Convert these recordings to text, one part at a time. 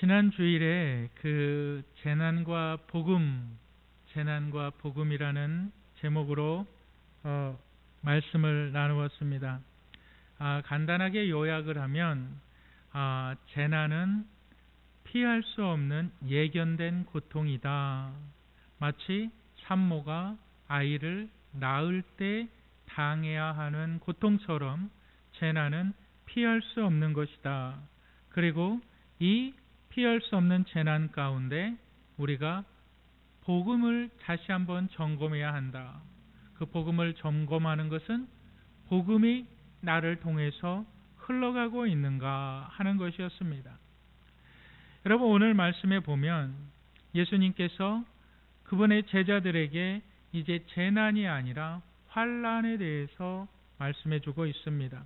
지난 주일에 그 재난과 복음이라는 제목으로 말씀을 나누었습니다. 간단하게 요약을 하면 재난은 피할 수 없는 예견된 고통이다. 마치 산모가 아이를 낳을 때 당해야 하는 고통처럼 재난은 피할 수 없는 것이다. 그리고 이 피할 수 없는 재난 가운데 우리가 복음을 다시 한번 점검해야 한다. 그 복음을 점검하는 것은 복음이 나를 통해서 흘러가고 있는가 하는 것이었습니다. 여러분, 오늘 말씀에 보면 예수님께서 그분의 제자들에게 이제 재난이 아니라 환난에 대해서 말씀해 주고 있습니다.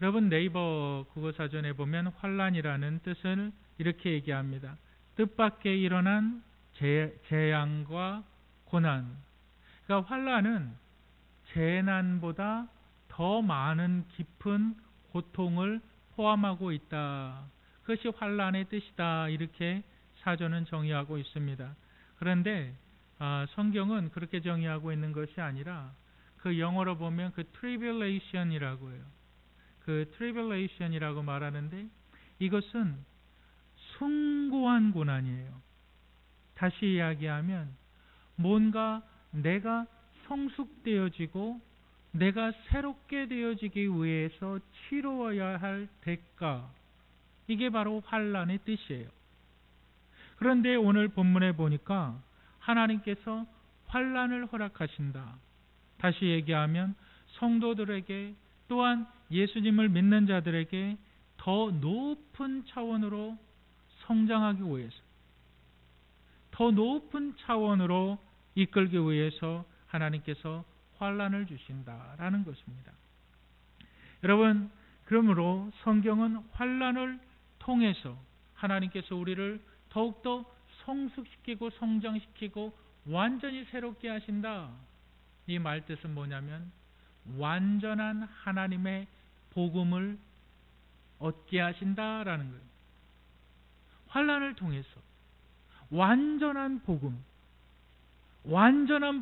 여러분, 네이버 국어사전에 보면 환난이라는 뜻을 이렇게 얘기합니다. 뜻밖에 일어난 재앙과 고난. 그러니까 환난은 재난보다 더 많은 깊은 고통을 포함하고 있다. 그것이 환난의 뜻이다. 이렇게 사전은 정의하고 있습니다. 그런데 성경은 그렇게 정의하고 있는 것이 아니라 그 영어로 보면 그 tribulation이라고 해요. 그 tribulation이라고 말하는데 이것은 숭고한 고난이에요. 다시 이야기하면 뭔가 내가 성숙되어지고 내가 새롭게 되어지기 위해서 치러야 할 대가, 이게 바로 환난의 뜻이에요. 그런데 오늘 본문에 보니까 하나님께서 환난을 허락하신다. 다시 얘기하면 성도들에게 또한 예수님을 믿는 자들에게 더 높은 차원으로 성장하기 위해서, 더 높은 차원으로 이끌기 위해서 하나님께서 환난을 주신다라는 것입니다. 여러분, 그러므로 성경은 환난을 통해서 하나님께서 우리를 더욱더 성숙시키고 성장시키고 완전히 새롭게 하신다. 이 말뜻은 뭐냐면 완전한 하나님의 복음을 얻게 하신다라는 거예요. 환난을 통해서 완전한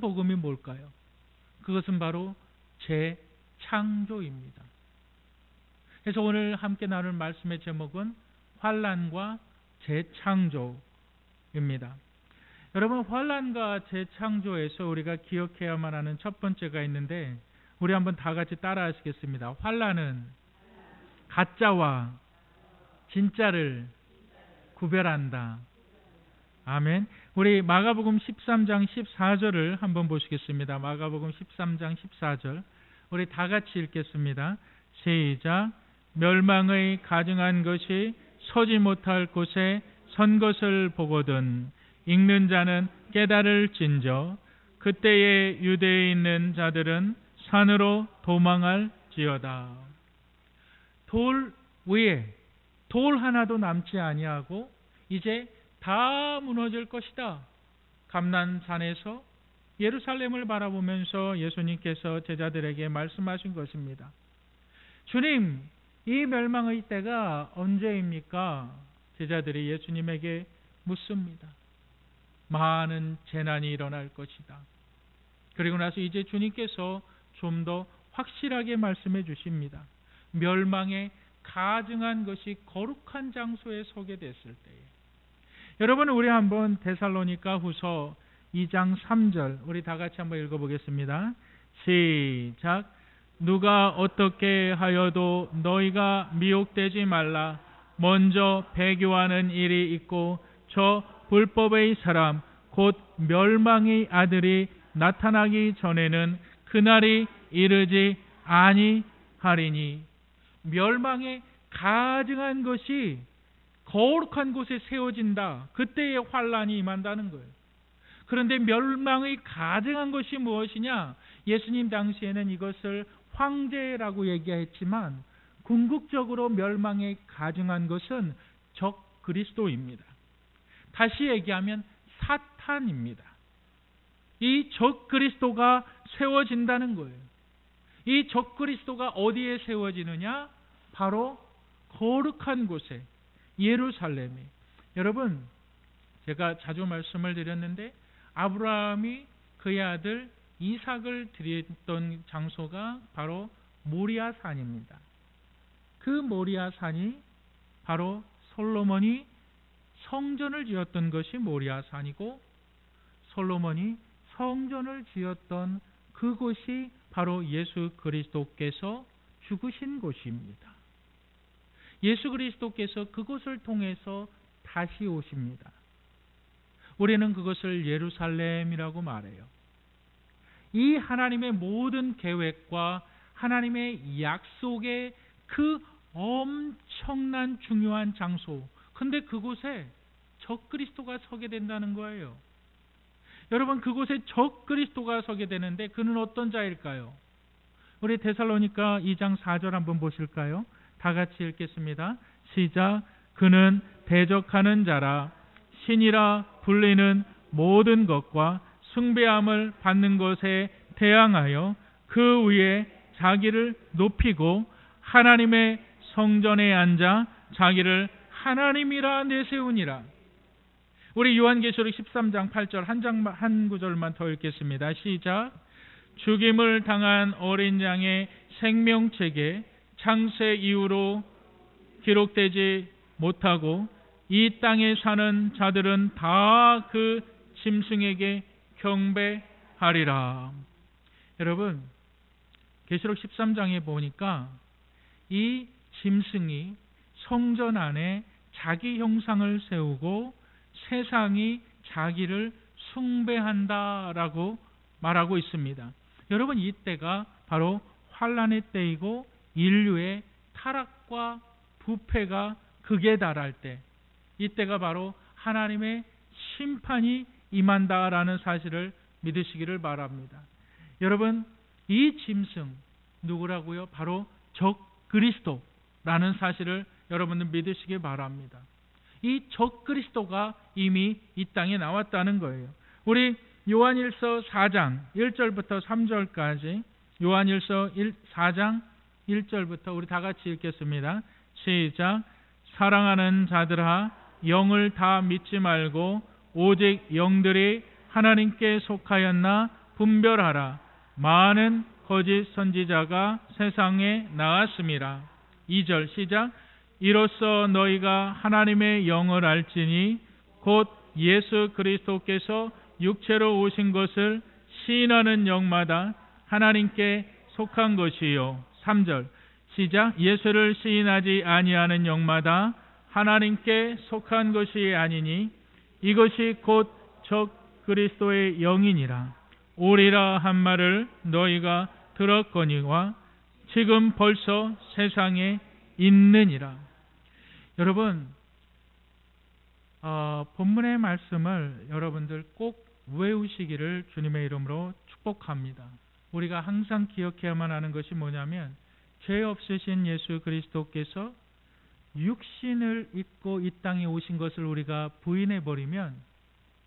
복음이 뭘까요? 그것은 바로 재창조입니다. 그래서 오늘 함께 나눌 말씀의 제목은 환난과 재창조입니다. 여러분, 환난과 재창조에서 우리가 기억해야만 하는 첫 번째가 있는데 우리 한번 다 같이 따라 하시겠습니다. 환난은 가짜와 진짜를 구별한다. 아멘. 우리 마가복음 13장 14절을 한번 보시겠습니다. 마가복음 13장 14절. 우리 다 같이 읽겠습니다. 시작. 멸망의 가증한 것이 서지 못할 곳에 선 것을 보거든 읽는 자는 깨달을진저 그때에 유대에 있는 자들은 산으로 도망할지어다. 돌 위에 돌 하나도 남지 아니하고 이제 다 무너질 것이다. 감난산에서 예루살렘을 바라보면서 예수님께서 제자들에게 말씀하신 것입니다. 주님, 이 멸망의 때가 언제입니까? 제자들이 예수님에게 묻습니다. 많은 재난이 일어날 것이다. 그리고 나서 이제 주님께서 좀 더 확실하게 말씀해 주십니다. 멸망에 가증한 것이 거룩한 장소에 서게 됐을 때에. 여러분, 우리 한번 데살로니가 후서 2장 3절 우리 다 같이 한번 읽어보겠습니다. 시작. 누가 어떻게 하여도 너희가 미혹되지 말라. 먼저 배교하는 일이 있고 저 불법의 사람 곧 멸망의 아들이 나타나기 전에는 그날이 이르지 아니하리니. 멸망에 가증한 것이 거룩한 곳에 세워진다. 그때의 환난이 임한다는 거예요. 그런데 멸망의 가증한 것이 무엇이냐? 예수님 당시에는 이것을 황제라고 얘기했지만 궁극적으로 멸망에 가증한 것은 적 그리스도입니다. 다시 얘기하면 사탄입니다. 이 적 그리스도가 세워진다는 거예요. 이 적 그리스도가 어디에 세워지느냐? 바로 거룩한 곳에, 예루살렘이. 여러분, 제가 자주 말씀을 드렸는데 아브라함이 그의 아들 이삭을 드렸던 장소가 바로 모리아 산입니다. 그 모리아 산이 바로 솔로몬이 성전을 지었던 것이 모리아 산이고, 솔로몬이 성전을 지었던 그곳이 바로 예수 그리스도께서 죽으신 곳입니다. 예수 그리스도께서 그곳을 통해서 다시 오십니다. 우리는 그것을 예루살렘이라고 말해요. 이 하나님의 모든 계획과 하나님의 약속의 그 엄청난 중요한 장소, 근데 그곳에 적그리스도가 서게 된다는 거예요. 여러분, 그곳에 적그리스도가 서게 되는데 그는 어떤 자일까요? 우리 데살로니가 2장 4절 한번 보실까요? 다 같이 읽겠습니다. 시작. 그는 대적하는 자라 신이라 불리는 모든 것과 숭배함을 받는 것에 대항하여 그 위에 자기를 높이고 하나님의 성전에 앉아 자기를 하나님이라 내세우니라. 우리 요한계시록 13장 8절 한 구절만 더 읽겠습니다. 시작. 죽임을 당한 어린 양의 생명책에 창세 이후로 기록되지 못하고 이 땅에 사는 자들은 다 그 짐승에게 경배하리라. 여러분, 계시록 13장에 보니까 이 짐승이 성전 안에 자기 형상을 세우고 세상이 자기를 숭배한다라고 말하고 있습니다. 여러분, 이때가 바로 환란의 때이고 인류의 타락과 부패가 극에 달할 때, 이때가 바로 하나님의 심판이 임한다라는 사실을 믿으시기를 바랍니다. 여러분, 이 짐승 누구라고요? 바로 적그리스도라는 사실을 여러분들 믿으시기 바랍니다. 이 적그리스도가 이미 이 땅에 나왔다는 거예요. 우리 요한일서 4장 1절부터 3절까지, 요한일서 4장 1절부터 우리 다 같이 읽겠습니다. 시작. 사랑하는 자들아, 영을 다 믿지 말고 오직 영들이 하나님께 속하였나 분별하라. 많은 거짓 선지자가 세상에 나왔음이라. 2절 시작. 이로써 너희가 하나님의 영을 알지니 곧 예수 그리스도께서 육체로 오신 것을 시인하는 영마다 하나님께 속한 것이요. 3절 시작. 예수를 시인하지 아니하는 영마다 하나님께 속한 것이 아니니 이것이 곧 적 그리스도의 영이니라. 오리라 한 말을 너희가 들었거니와 지금 벌써 세상에 있느니라. 여러분, 본문의 말씀을 여러분들 꼭 외우시기를 주님의 이름으로 축복합니다. 우리가 항상 기억해야만 하는 것이 뭐냐면, 죄 없으신 예수 그리스도께서 육신을 입고 이 땅에 오신 것을 우리가 부인해버리면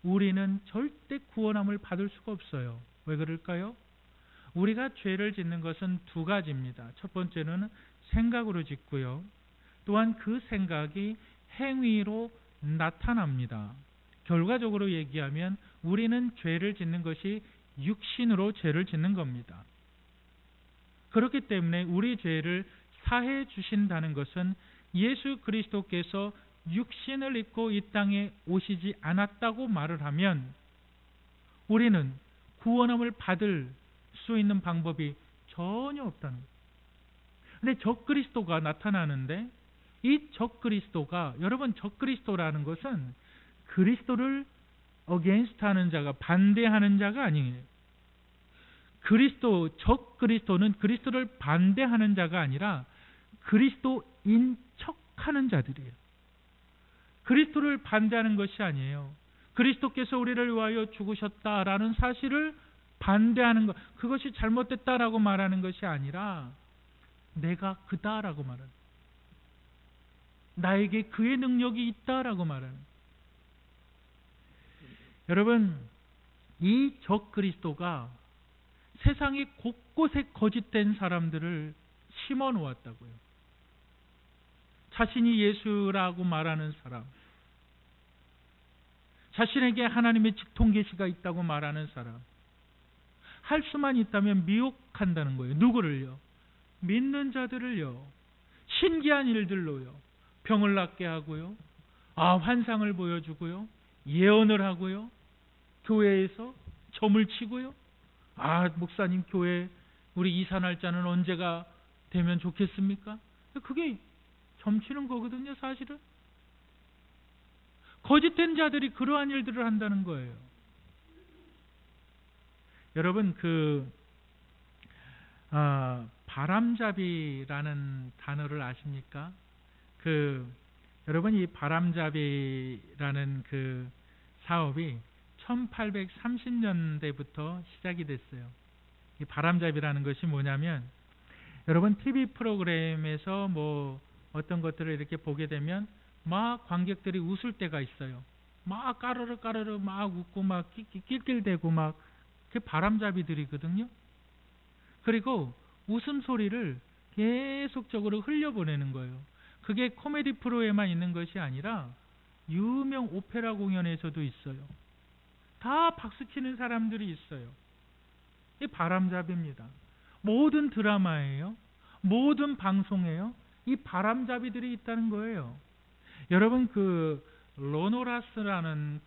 우리는 절대 구원함을 받을 수가 없어요. 왜 그럴까요? 우리가 죄를 짓는 것은 두 가지입니다. 첫 번째는 생각으로 짓고요. 또한 그 생각이 행위로 나타납니다. 결과적으로 얘기하면 우리는 죄를 짓는 것이 육신으로 죄를 짓는 겁니다. 그렇기 때문에 우리 죄를 사해 주신다는 것은 예수 그리스도께서 육신을 입고 이 땅에 오시지 않았다고 말을 하면 우리는 구원함을 받을 수 있는 방법이 전혀 없다는 거예요. 그런데 적그리스도가 나타나는데, 이 적그리스도가, 여러분, 적그리스도라는 것은 그리스도를 against 하는 자가, 반대하는 자가 아니에요. 적그리스도는 그리스도를 반대하는 자가 아니라 그리스도인 척하는 자들이에요. 그리스도를 반대하는 것이 아니에요. 그리스도께서 우리를 위하여 죽으셨다라는 사실을 반대하는 것, 그것이 잘못됐다라고 말하는 것이 아니라 내가 그다라고 말하는, 나에게 그의 능력이 있다라고 말하는. 여러분, 이 적그리스도가 세상의 곳곳에 거짓된 사람들을 심어 놓았다고요. 자신이 예수라고 말하는 사람, 자신에게 하나님의 직통 계시가 있다고 말하는 사람, 할 수만 있다면 미혹한다는 거예요. 누구를요? 믿는 자들을요. 신기한 일들로요. 병을 낫게 하고요. 환상을 보여주고요. 예언을 하고요. 교회에서 점을 치고요. 목사님 교회 우리 이사 날짜는 언제가 되면 좋겠습니까? 그게 점치는 거거든요, 사실은. 거짓된 자들이 그러한 일들을 한다는 거예요. 여러분, 바람잡이라는 단어를 아십니까? 여러분, 이 바람잡이라는 그 사업이 1830년대부터 시작이 됐어요. 이 바람잡이라는 것이 뭐냐면, 여러분 TV 프로그램에서 뭐 어떤 것들을 이렇게 보게 되면 막 관객들이 웃을 때가 있어요. 막 까르르 까르르 막 웃고 막 낄낄대고 막 그게 바람잡이들이거든요. 그리고 웃음소리를 계속적으로 흘려보내는 거예요. 그게 코미디 프로에만 있는 것이 아니라 유명 오페라 공연에서도 있어요. 다 박수치는 사람들이 있어요. 이 바람잡이입니다. 모든 드라마예요. 모든 방송에요. 이 바람잡이들이 있다는 거예요. 여러분, 로노라스라는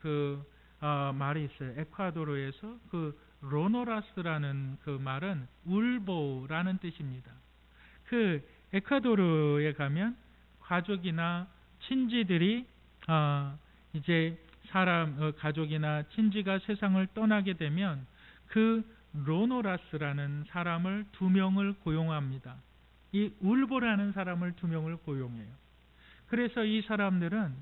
말이 있어요. 에콰도르에서 로노라스라는 그 말은 울보라는 뜻입니다. 에콰도르에 가면 가족이나 친지들이 이제 가족이나 친지가 세상을 떠나게 되면 그 로노라스라는 사람을 2명을 고용합니다. 이 울보라는 사람을 2명을 고용해요. 그래서 이 사람들은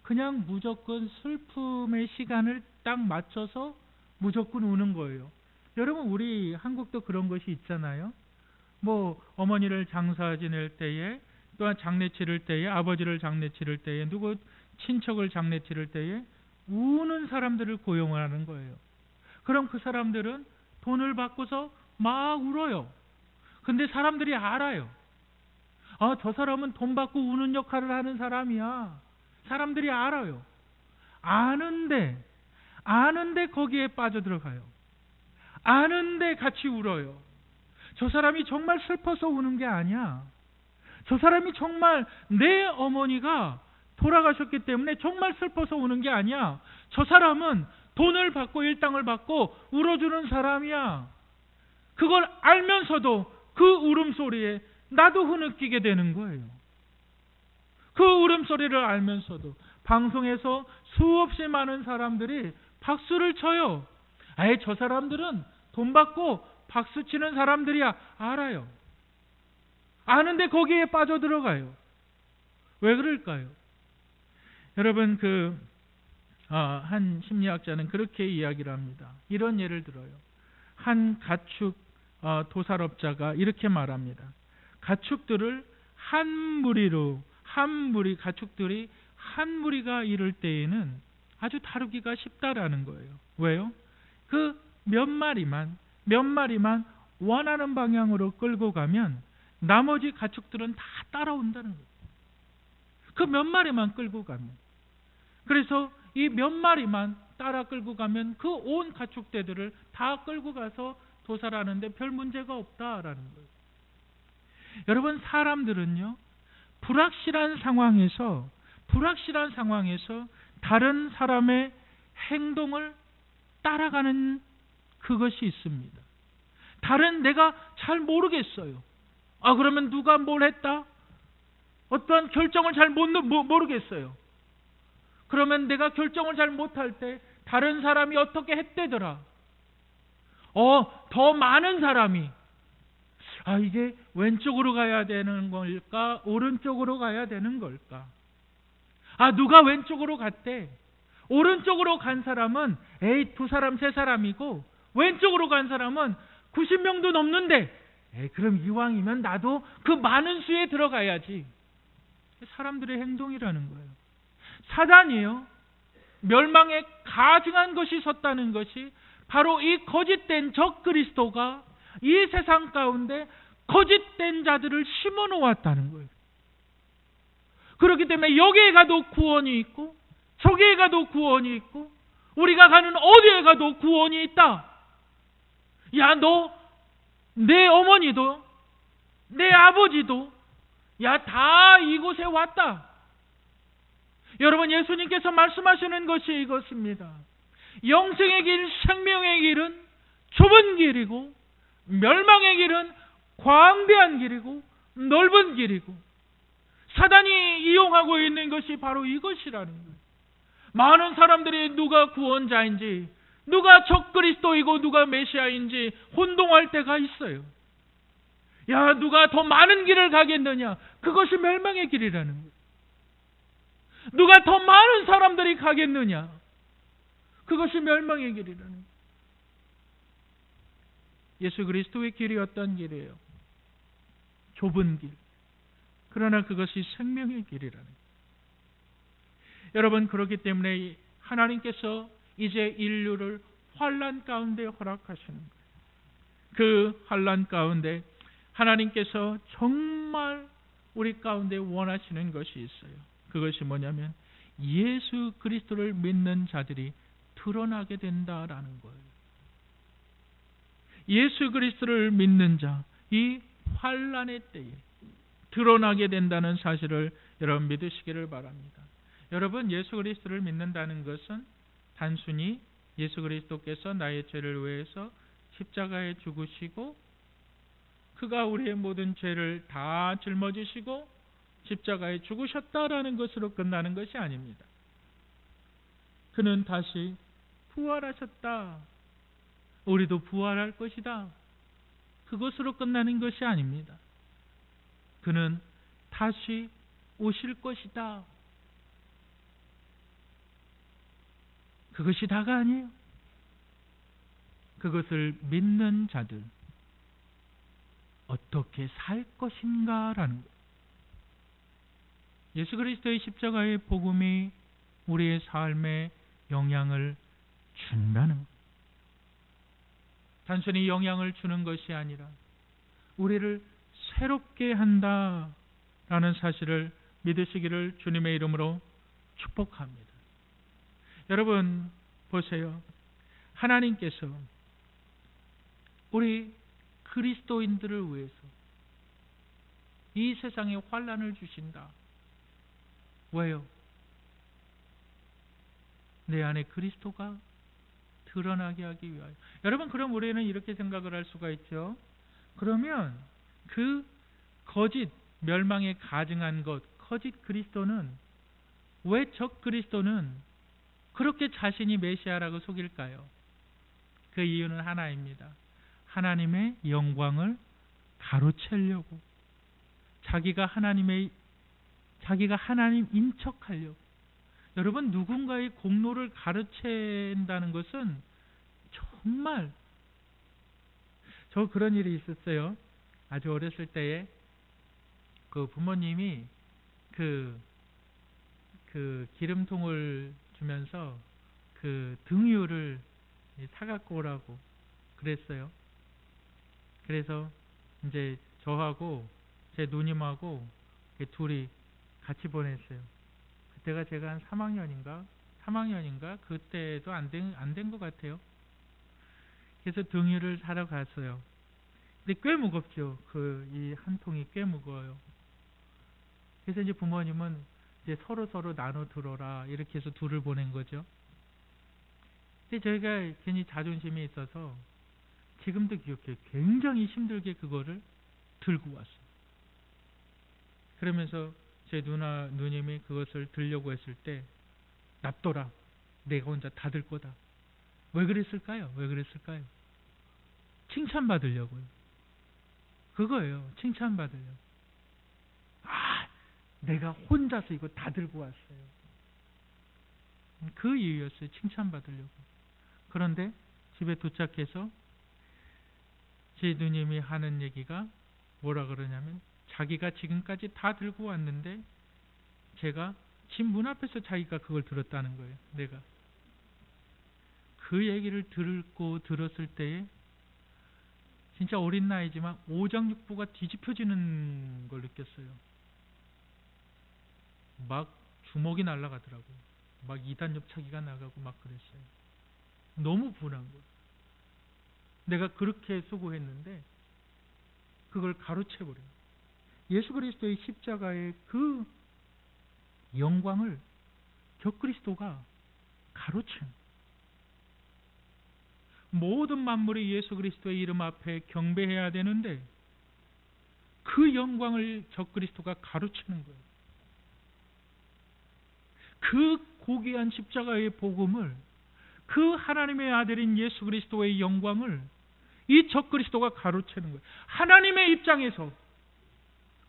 그냥 무조건 슬픔의 시간을 딱 맞춰서 무조건 우는 거예요. 여러분, 우리 한국도 그런 것이 있잖아요. 뭐 어머니를 장사 지낼 때에, 또한 장례 치를 때에, 아버지를 장례 치를 때에, 누구 친척을 장례 치를 때에 우는 사람들을 고용하는 거예요. 그럼 그 사람들은 돈을 받고서 막 울어요. 근데 사람들이 알아요. 저 사람은 돈 받고 우는 역할을 하는 사람이야. 사람들이 알아요. 아는데 거기에 빠져들어가요. 아는데 같이 울어요. 저 사람이 정말 슬퍼서 우는 게 아니야. 저 사람이 정말 내 어머니가 돌아가셨기 때문에 정말 슬퍼서 우는 게 아니야. 저 사람은 돈을 받고 일당을 받고 울어주는 사람이야. 그걸 알면서도 그 울음소리에 나도 흐느끼게 되는 거예요. 그 울음소리를 알면서도 방송에서 수없이 많은 사람들이 박수를 쳐요. 저 사람들은 돈 받고 박수 치는 사람들이야. 알아요. 아는데 거기에 빠져들어가요. 왜 그럴까요? 여러분, 한 심리학자는 그렇게 이야기를 합니다. 이런 예를 들어요. 한 가축 도살업자가 이렇게 말합니다. 가축들을 가축들이 한 무리가 이를 때에는 아주 다루기가 쉽다라는 거예요. 왜요? 몇 마리만 원하는 방향으로 끌고 가면 나머지 가축들은 다 따라온다는 거예요. 그 몇 마리만 끌고 가면. 그래서 이 몇 마리만 따라 끌고 가면 그 온 가축대들을 다 끌고 가서 도살하는데 별 문제가 없다라는 거예요. 여러분, 사람들은요, 불확실한 상황에서 다른 사람의 행동을 따라가는 그것이 있습니다. 내가 잘 모르겠어요. 그러면 누가 뭘 했다? 어떠한 결정을 잘 모르겠어요. 그러면 내가 결정을 잘 못할 때 다른 사람이 어떻게 했대더라. 더 많은 사람이 이게 왼쪽으로 가야 되는 걸까? 오른쪽으로 가야 되는 걸까? 누가 왼쪽으로 갔대. 오른쪽으로 간 사람은 2사람, 3사람이고 왼쪽으로 간 사람은 90명도 넘는데 그럼 이왕이면 나도 그 많은 수에 들어가야지. 사람들의 행동이라는 거예요. 사단이요, 멸망에 가증한 것이 섰다는 것이 바로 이 거짓된 적 그리스도가 이 세상 가운데 거짓된 자들을 심어 놓았다는 거예요. 그렇기 때문에 여기에 가도 구원이 있고 저기에 가도 구원이 있고 우리가 가는 어디에 가도 구원이 있다. 야, 너 내 어머니도 내 아버지도 야, 다 이곳에 왔다. 여러분, 예수님께서 말씀하시는 것이 이것입니다. 영생의 길, 생명의 길은 좁은 길이고 멸망의 길은 광대한 길이고 넓은 길이고 사단이 이용하고 있는 것이 바로 이것이라는 거예요. 많은 사람들이 누가 구원자인지 누가 적그리스도이고 누가 메시아인지 혼동할 때가 있어요. 야, 누가 더 많은 길을 가겠느냐? 그것이 멸망의 길이라는 거예요. 누가 더 많은 사람들이 가겠느냐? 그것이 멸망의 길이라는 거예요. 예수 그리스도의 길이 어떤 길이에요? 좁은 길. 그러나 그것이 생명의 길이라는 거예요. 여러분, 그렇기 때문에 하나님께서 이제 인류를 환난 가운데 허락하시는 거예요. 그 환난 가운데 하나님께서 정말 우리 가운데 원하시는 것이 있어요. 그것이 뭐냐면 예수 그리스도를 믿는 자들이 드러나게 된다라는 거예요. 예수 그리스도를 믿는 자, 이 환난의 때에 드러나게 된다는 사실을 여러분 믿으시기를 바랍니다. 여러분, 예수 그리스도를 믿는다는 것은 단순히 예수 그리스도께서 나의 죄를 위해서 십자가에 죽으시고 그가 우리의 모든 죄를 다 짊어지시고 십자가에 죽으셨다라는 것으로 끝나는 것이 아닙니다. 그는 다시 부활하셨다. 우리도 부활할 것이다. 그것으로 끝나는 것이 아닙니다. 그는 다시 오실 것이다. 그것이 다가 아니에요. 그것을 믿는 자들 어떻게 살 것인가라는 거예요. 예수 그리스도의 십자가의 복음이 우리의 삶에 영향을 준다는 거예요. 단순히 영향을 주는 것이 아니라 우리를 새롭게 한다라는 사실을 믿으시기를 주님의 이름으로 축복합니다. 여러분 보세요. 하나님께서 우리 그리스도인들을 위해서 이 세상에 환난을 주신다. 왜요? 내 안에 그리스도가 드러나게 하기 위하여. 여러분, 그럼 우리는 이렇게 생각을 할 수가 있죠. 그러면 그 거짓 멸망에 가증한 것, 거짓 그리스도는 왜 적 그리스도는 그렇게 자신이 메시아라고 속일까요? 그 이유는 하나입니다. 하나님의 영광을 가로채려고, 자기가 하나님인 척하려고. 여러분, 누군가의 공로를 가로챈다는 것은 정말, 저 그런 일이 있었어요. 아주 어렸을 때에 그 부모님이 그 기름통을 주면서 그 등유를 사갖고 오라고 그랬어요. 그래서 이제 저하고 제 누님하고 둘이 같이 보냈어요. 그때가 제가 한 3학년인가 그때도 안 된 것 같아요. 그래서 등유를 사러 갔어요. 근데 꽤 무겁죠. 이 한 통이 꽤 무거워요. 그래서 이제 부모님은 이제 서로 나눠 들어라 이렇게 해서 둘을 보낸 거죠. 근데 저희가 괜히 자존심이 있어서 지금도 기억해요. 굉장히 힘들게 그거를 들고 왔어요. 그러면서 제 누님이 그것을 들려고 했을 때 놔둬라. 내가 혼자 다 들 거다. 왜 그랬을까요? 칭찬받으려고요. 그거예요. 칭찬받으려고. 내가 혼자서 이거 다 들고 왔어요. 그 이유였어요. 칭찬받으려고. 그런데 집에 도착해서 제 누님이 하는 얘기가 뭐라 그러냐면, 자기가 지금까지 다 들고 왔는데 제가 집 문 앞에서 자기가 그걸 들었다는 거예요. 내가 그 얘기를 들었을 때에 진짜 어린 나이지만 오장육부가 뒤집혀지는 걸 느꼈어요. 막 주먹이 날아가더라고요. 막 이단 옆차기가 나가고 막 그랬어요. 너무 분한 거예요. 내가 그렇게 수고했는데 그걸 가로채버려요. 예수 그리스도의 십자가의 그 영광을 적그리스도가 가로채는, 모든 만물이 예수 그리스도의 이름 앞에 경배해야 되는데 그 영광을 적그리스도가 가로채는 거예요. 그 고귀한 십자가의 복음을, 그 하나님의 아들인 예수 그리스도의 영광을 이 적그리스도가 가로채는 거예요. 하나님의 입장에서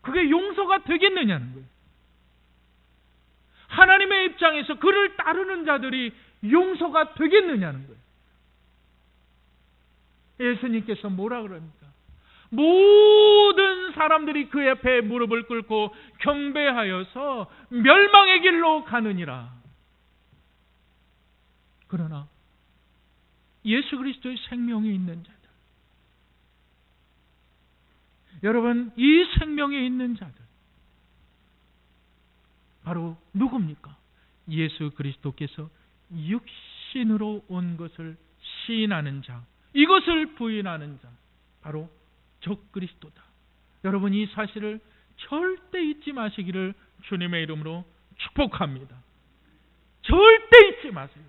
그게 용서가 되겠느냐는 거예요. 하나님의 입장에서 그를 따르는 자들이 용서가 되겠느냐는 거예요. 예수님께서 뭐라 그럽니까? 모든 사람들이 그 옆에 무릎을 꿇고 경배하여서 멸망의 길로 가느니라. 그러나 예수 그리스도의 생명이 있는 자들, 여러분, 이 생명이 있는 자들 바로 누굽니까? 예수 그리스도께서 육신으로 온 것을 시인하는 자, 이것을 부인하는 자, 바로 적그리스도다. 여러분, 이 사실을 절대 잊지 마시기를 주님의 이름으로 축복합니다. 절대 잊지 마세요.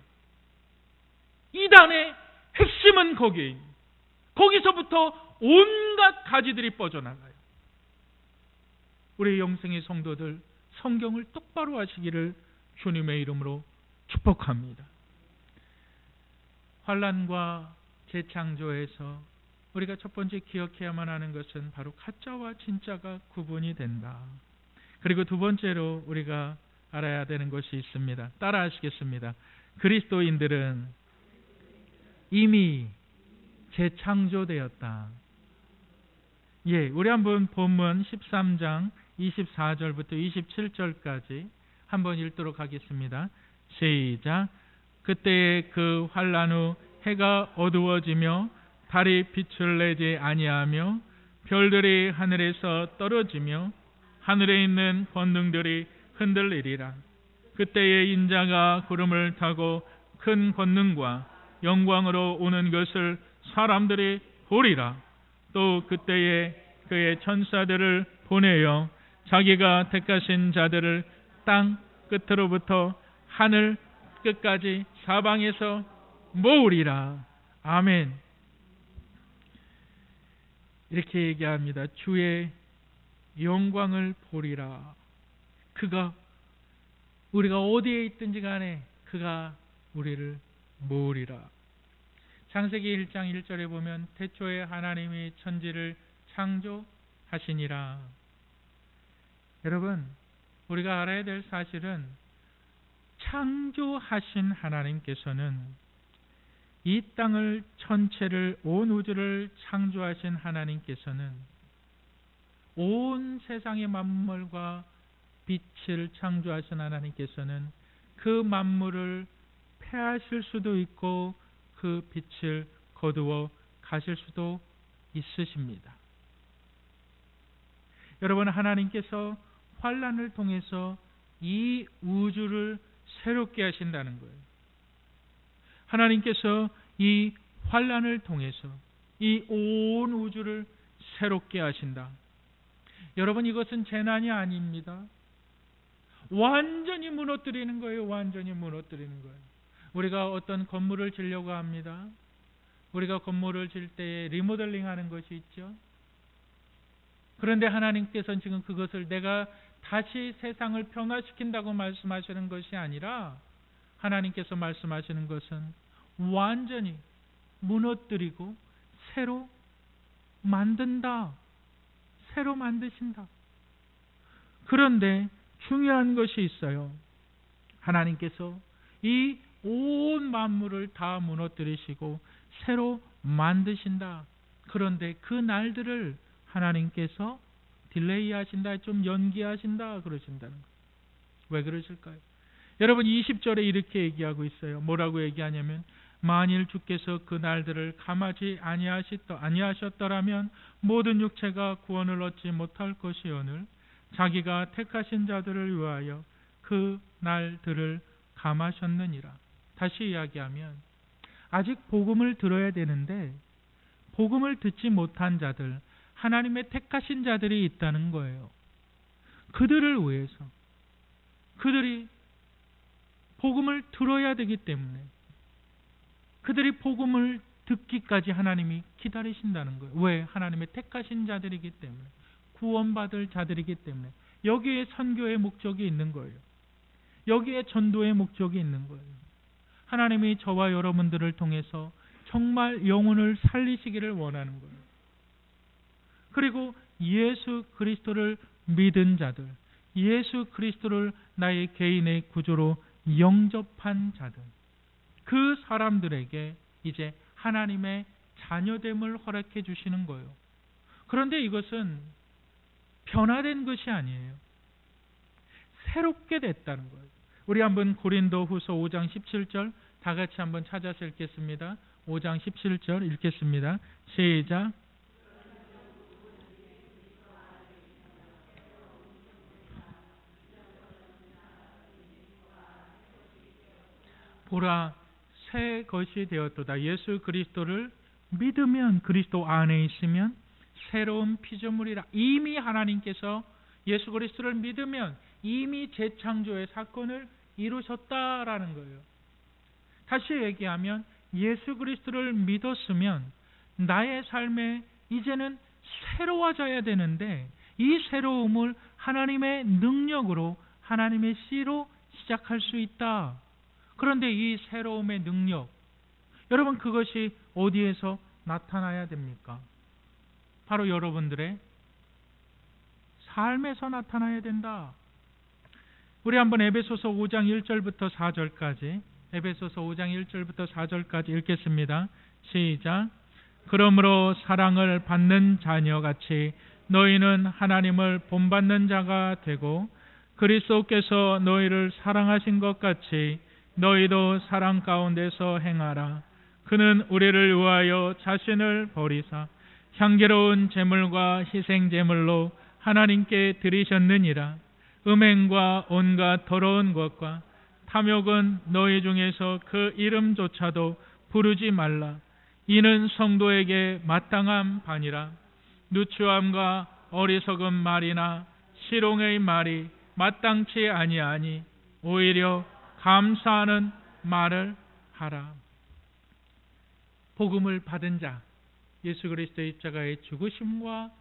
이단의 핵심은 거기에 있는, 거기서부터 온갖 가지들이 뻗어나가요. 우리 영생의 성도들, 성경을 똑바로 하시기를 주님의 이름으로 축복합니다. 환난과 재창조에서 우리가 첫 번째 기억해야만 하는 것은 바로 가짜와 진짜가 구분이 된다. 그리고 두 번째로 우리가 알아야 되는 것이 있습니다. 따라 하시겠습니다. 그리스도인들은 이미 재창조되었다. 예, 우리 한번 본문 13장 24절부터 27절까지 한번 읽도록 하겠습니다. 시작. 그때에 그 환난 후 해가 어두워지며 달이 빛을 내지 아니하며 별들이 하늘에서 떨어지며 하늘에 있는 권능들이 흔들리리라. 그때에 인자가 구름을 타고 큰 권능과 영광으로 오는 것을 사람들이 보리라. 또 그때에 그의 천사들을 보내어 자기가 택하신 자들을 땅 끝으로부터 하늘 끝까지 사방에서 모으리라. 아멘. 이렇게 얘기합니다. 주의 영광을 보리라. 그가, 우리가 어디에 있든지 간에 그가 우리를 모으리라. 창세기 1장 1절에 보면 태초에 하나님이 천지를 창조하시니라. 여러분, 우리가 알아야 될 사실은 창조하신 하나님께서는 이 땅을 전체를, 온 우주를 창조하신 하나님께서는 온 세상의 만물과 빛을 창조하신 하나님께서는 그 만물을 폐하실 수도 있고 그 빛을 거두어 가실 수도 있으십니다. 여러분, 하나님께서 환난을 통해서 이 우주를 새롭게 하신다는 거예요. 하나님께서 이 환난을 통해서 이 온 우주를 새롭게 하신다. 여러분, 이것은 재난이 아닙니다. 완전히 무너뜨리는 거예요. 완전히 무너뜨리는 거예요. 우리가 어떤 건물을 지려고 합니다. 우리가 건물을 질 때에 리모델링 하는 것이 있죠. 그런데 하나님께서는 지금 그것을 내가 다시 세상을 변화시킨다고 말씀하시는 것이 아니라 하나님께서 말씀하시는 것은 완전히 무너뜨리고 새로 만든다. 새로 만드신다. 그런데 중요한 것이 있어요. 하나님께서 이 온 만물을 다 무너뜨리시고 새로 만드신다. 그런데 그 날들을 하나님께서 딜레이 하신다, 좀 연기하신다 그러신다는 거예요. 왜 그러실까요? 여러분, 20절에 이렇게 얘기하고 있어요. 뭐라고 얘기하냐면, 만일 주께서 그 날들을 감하지 아니하셨더라면 모든 육체가 구원을 얻지 못할 것이오늘 자기가 택하신 자들을 위하여 그 날들을 감하셨느니라. 다시 이야기하면 아직 복음을 들어야 되는데 복음을 듣지 못한 자들, 하나님의 택하신 자들이 있다는 거예요. 그들을 위해서 그들이 복음을 들어야 되기 때문에 그들이 복음을 듣기까지 하나님이 기다리신다는 거예요. 왜? 하나님의 택하신 자들이기 때문에, 구원받을 자들이기 때문에. 여기에 선교의 목적이 있는 거예요. 여기에 전도의 목적이 있는 거예요. 하나님이 저와 여러분들을 통해서 정말 영혼을 살리시기를 원하는 거예요. 그리고 예수 그리스도를 믿은 자들, 예수 그리스도를 나의 개인의 구주로 영접한 자들, 그 사람들에게 이제 하나님의 자녀됨을 허락해 주시는 거예요. 그런데 이것은 변화된 것이 아니에요. 새롭게 됐다는 거예요. 우리 한번 고린도후서 5장 17절 다 같이 한번 찾아서 읽겠습니다. 5장 17절 읽겠습니다. 시작. 보라, 새 것이 되었도다. 예수 그리스도를 믿으면, 그리스도 안에 있으면 새로운 피조물이라. 이미 하나님께서 예수 그리스도를 믿으면 이미 재창조의 사건을 이루셨다라는 거예요. 다시 얘기하면 예수 그리스도를 믿었으면 나의 삶에 이제는 새로워져야 되는데, 이 새로움을 하나님의 능력으로, 하나님의 씨로 시작할 수 있다. 그런데 이 새로움의 능력, 여러분, 그것이 어디에서 나타나야 됩니까? 바로 여러분들의 삶에서 나타나야 된다. 우리 한번 에베소서 5장 1절부터 4절까지, 에베소서 5장 1절부터 4절까지 읽겠습니다. 시작. 그러므로 사랑을 받는 자녀같이 너희는 하나님을 본받는 자가 되고, 그리스도께서 너희를 사랑하신 것 같이 너희도 사랑 가운데서 행하라. 그는 우리를 위하여 자신을 버리사 향기로운 제물과 희생 제물로 하나님께 드리셨느니라. 음행과 온갖 더러운 것과 탐욕은 너희 중에서 그 이름조차도 부르지 말라. 이는 성도에게 마땅한 바니라. 누추함과 어리석은 말이나 시롱의 말이 마땅치 아니하니 오히려 감사하는 말을 하라. 복음을 받은 자, 예수 그리스도의 십자가의 죽으심과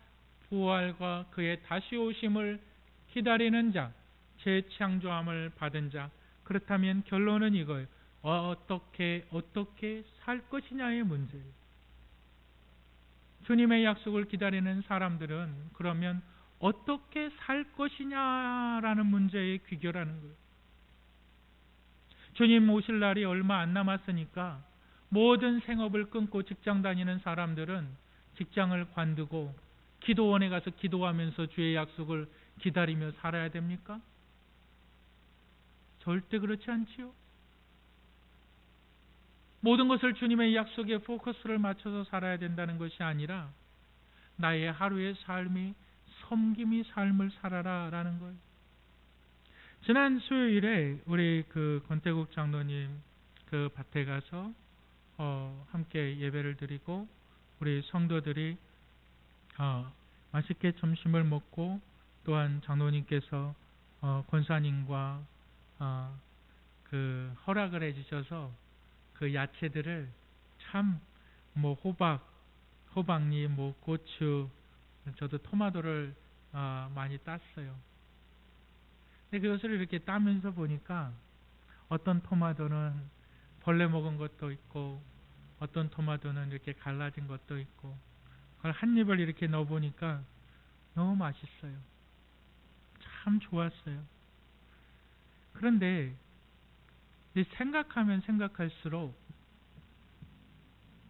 부활과 그의 다시 오심을 기다리는 자, 재창조함을 받은 자. 그렇다면 결론은 이거예요. 어떻게 살 것이냐의 문제예요. 주님의 약속을 기다리는 사람들은 그러면 어떻게 살 것이냐라는 문제에 귀결하는 거예요. 주님 오실 날이 얼마 안 남았으니까 모든 생업을 끊고 직장 다니는 사람들은 직장을 관두고 기도원에 가서 기도하면서 주의 약속을 기다리며 살아야 됩니까? 절대 그렇지 않지요. 모든 것을 주님의 약속에 포커스를 맞춰서 살아야 된다는 것이 아니라 나의 하루의 삶이 섬김의 삶을 살아라라는 거예요. 지난 수요일에 우리 권태국 장로님 그 밭에 가서 함께 예배를 드리고 우리 성도들이 맛있게 점심을 먹고, 또한 장로님께서 권사님과 그 허락을 해주셔서 그 야채들을 참 호박잎, 고추, 저도 토마토를 많이 땄어요. 근데 그것을 이렇게 따면서 보니까 어떤 토마토는 벌레 먹은 것도 있고 어떤 토마토는 이렇게 갈라진 것도 있고, 그걸 한 입을 이렇게 넣어보니까 너무 맛있어요. 참 좋았어요. 그런데 생각하면 생각할수록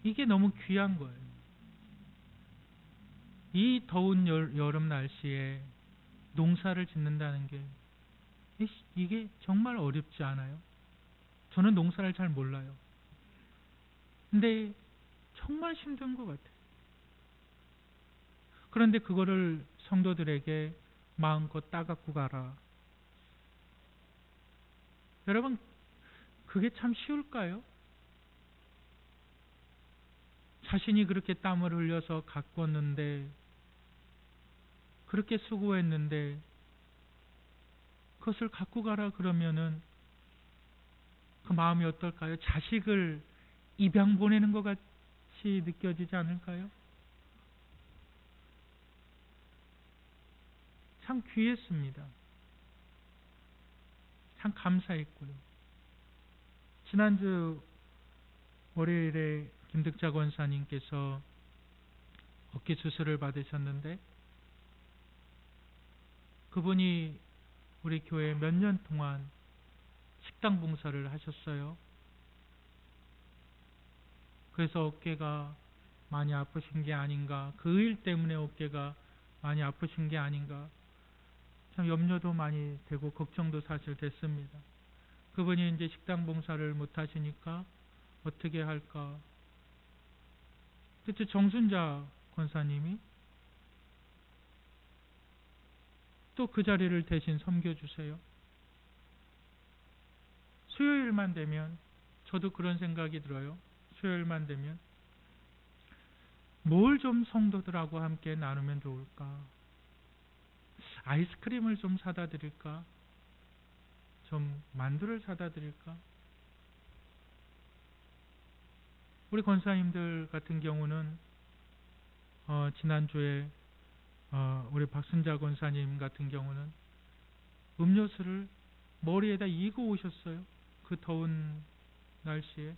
이게 너무 귀한 거예요. 이 더운 여름 날씨에 농사를 짓는다는 게 이게 정말 어렵지 않아요? 저는 농사를 잘 몰라요. 근데 정말 힘든 것 같아요. 그런데 그거를 성도들에게 마음껏 따갖고 가라. 여러분, 그게 참 쉬울까요? 자신이 그렇게 땀을 흘려서 가꿨는데, 그렇게 수고했는데 그것을 갖고 가라 그러면은 그 마음이 어떨까요? 자식을 입양 보내는 것 같이 느껴지지 않을까요? 참 귀했습니다. 참 감사했고요. 지난주 월요일에 김득자 권사님께서 어깨 수술을 받으셨는데, 그분이 우리 교회 몇 년 동안 식당 봉사를 하셨어요. 그래서 어깨가 많이 아프신 게 아닌가, 그 일 때문에 어깨가 많이 아프신 게 아닌가, 참 염려도 많이 되고 걱정도 사실 됐습니다. 그분이 이제 식당 봉사를 못 하시니까 어떻게 할까. 그때 정순자 권사님이 또 그 자리를 대신 섬겨주세요. 수요일만 되면 저도 그런 생각이 들어요. 수요일만 되면 뭘 좀 성도들하고 함께 나누면 좋을까? 아이스크림을 좀 사다 드릴까? 좀 만두를 사다 드릴까? 우리 권사님들 같은 경우는 지난주에 우리 박순자 권사님 같은 경우는 음료수를 머리에다 이고 오셨어요. 그 더운 날씨에.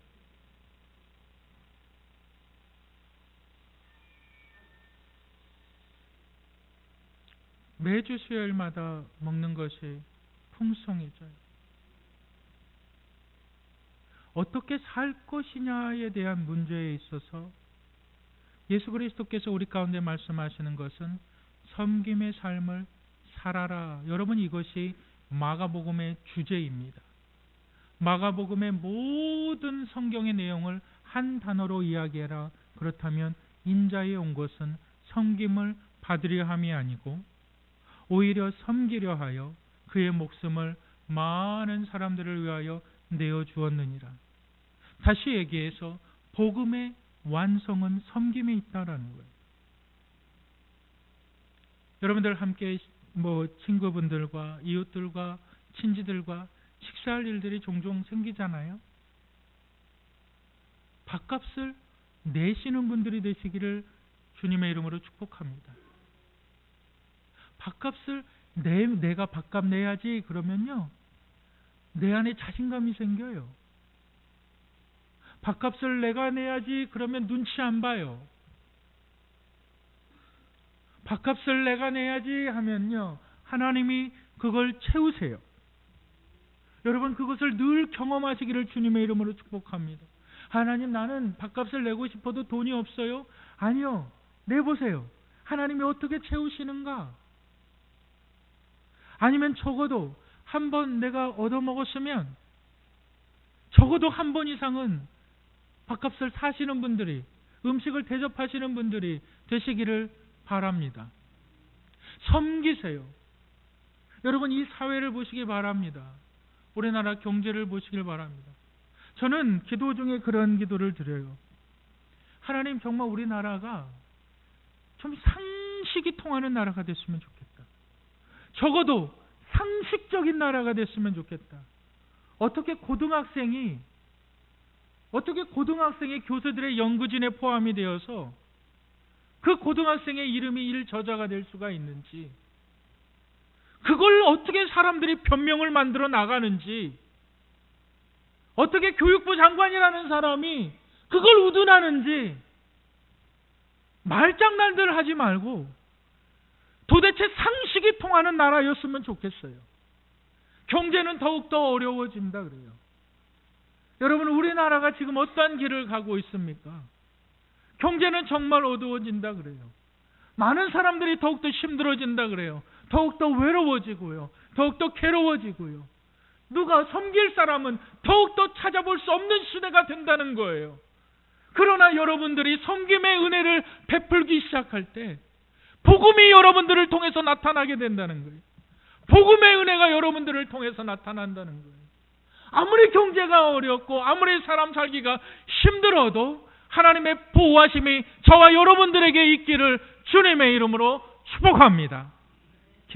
매주 수요일마다 먹는 것이 풍성해져요. 어떻게 살 것이냐에 대한 문제에 있어서 예수 그리스도께서 우리 가운데 말씀하시는 것은 섬김의 삶을 살아라. 여러분, 이것이 마가복음의 주제입니다. 마가복음의 모든 성경의 내용을 한 단어로 이야기해라. 그렇다면 인자에 온 것은 섬김을 받으려 함이 아니고 오히려 섬기려 하여 그의 목숨을 많은 사람들을 위하여 내어주었느니라. 다시 얘기해서 복음의 완성은 섬김에 있다라는 거예요. 여러분들 함께 친구분들과 이웃들과 친지들과 식사할 일들이 종종 생기잖아요. 밥값을 내시는 분들이 되시기를 주님의 이름으로 축복합니다. 밥값을 내가 밥값 내야지 그러면요, 내 안에 자신감이 생겨요. 밥값을 내가 내야지 그러면 눈치 안 봐요. 밥값을 내가 내야지 하면요, 하나님이 그걸 채우세요. 여러분, 그것을 늘 경험하시기를 주님의 이름으로 축복합니다. 하나님, 나는 밥값을 내고 싶어도 돈이 없어요. 아니요, 내보세요. 하나님이 어떻게 채우시는가? 아니면 적어도 한 번 내가 얻어먹었으면 적어도 한 번 이상은 밥값을 사시는 분들이, 음식을 대접하시는 분들이 되시기를 바랍니다. 섬기세요. 여러분, 이 사회를 보시기 바랍니다. 우리나라 경제를 보시길 바랍니다. 저는 기도 중에 그런 기도를 드려요. 하나님, 정말 우리나라가 좀 상식이 통하는 나라가 됐으면 좋겠다. 적어도 상식적인 나라가 됐으면 좋겠다. 어떻게 고등학생이 교수들의 연구진에 포함이 되어서 그 고등학생의 이름이 일저자가 될 수가 있는지, 그걸 어떻게 사람들이 변명을 만들어 나가는지, 어떻게 교육부 장관이라는 사람이 그걸 우둔하는지, 말장난들 하지 말고 도대체 상식이 통하는 나라였으면 좋겠어요. 경제는 더욱더 어려워진다 그래요. 여러분, 우리나라가 지금 어떠한 길을 가고 있습니까? 경제는 정말 어두워진다 그래요. 많은 사람들이 더욱더 힘들어진다 그래요. 더욱더 외로워지고요. 더욱더 괴로워지고요. 누가 섬길 사람은 더욱더 찾아볼 수 없는 시대가 된다는 거예요. 그러나 여러분들이 섬김의 은혜를 베풀기 시작할 때 복음이 여러분들을 통해서 나타나게 된다는 거예요. 복음의 은혜가 여러분들을 통해서 나타난다는 거예요. 아무리 경제가 어렵고 아무리 사람 살기가 힘들어도 하나님의 보호하심이 저와 여러분들에게 있기를 주님의 이름으로 축복합니다.